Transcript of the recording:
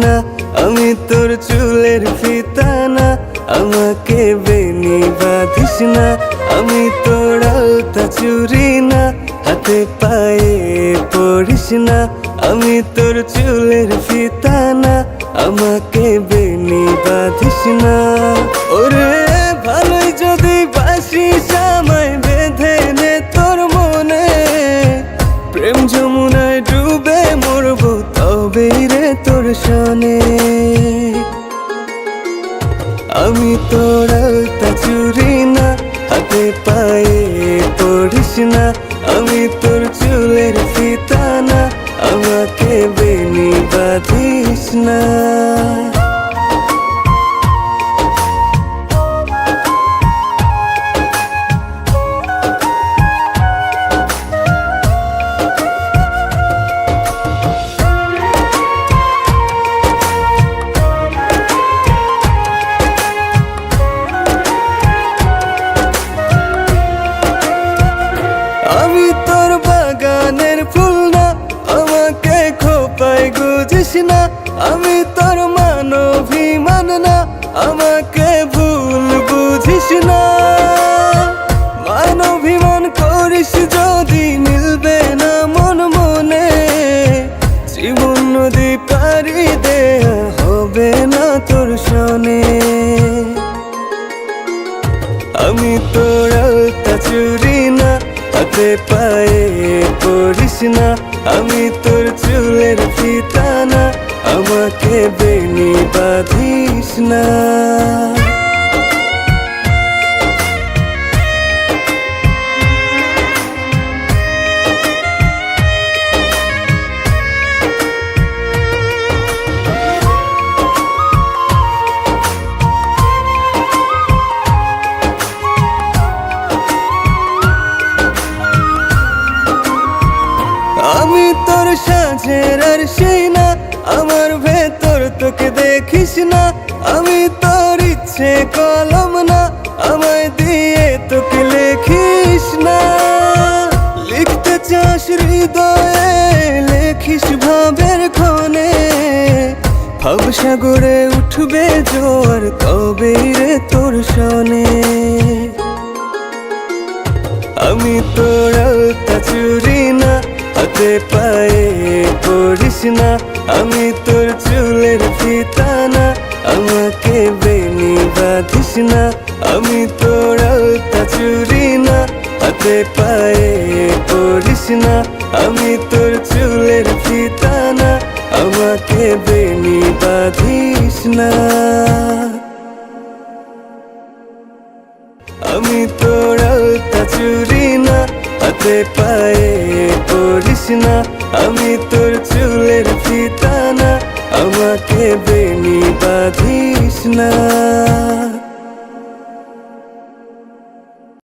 না, আমি তোর চুলের ফিতা না, আমাকে বেনি বাঁধিস না। আমি তোর আলতা চুরি না, হাতে পায়ে পড়িস না। আমি তোর চুলের ফিতা না, আমাকে বেনি বাঁধিস না। ওরে ভালোই যদি বাসিস আমায় বেঁধে নে তোর মনে, প্রেম যমুনায় ডুবে মরবো তবেই রে তোর সনে। আমি তোর আলতা চুরি না, হাতে পায়ে পড়িস না। আমি তোর চুলের ফিতা না, আমাকে বেনি বাঁধিস না। আমি তোর বাগানের ফুল না, আমাকে খোপায় গুজিস না। আমি তোর মানভিমান না, আমাকে ভুল বুঝিস না। মানভিমান করিস যদি মিলবে না মন মনে, জীবন নদী পারি দেয়া হবে না তোর সনে। আমি তোর আলতা চুরি না, হাতে পায়ে পড়িস না। আমি তোর চুলের ফিতা না, আমাকে বেনি বাঁধিস না। আমি তোর সাজের আর সেই না, আমার ভেতর তোকে দেখিস না। আমি তোর ইচ্ছে কলম না, আমায় দিয়ে তোকে লেখিস না। লিখতে চাস হৃদয়ে, লেখিস ভাবের ক্ষণে। ভাবসাগরে উঠবে জোয়ার তবেই রে তোর সনে। আমি তোর আলতা চুরি না, হাতে পায়ে পড়িস না। আমি তোর চুলের ফিতা না, আমাকে বেনি বাঁধিস না। আমি তোর আলতা চুরি না, হাতে পায়ে পড়িস না। আমি তোর চুলের ফিতা না, আমাকে বেনি বাঁধিস না। আমি তোর আলতা চুরি না, হাতে পায়ে পড়িস না। আমি তোর চুলের ফিতা না, আমাকে বেনি বাঁধিস না।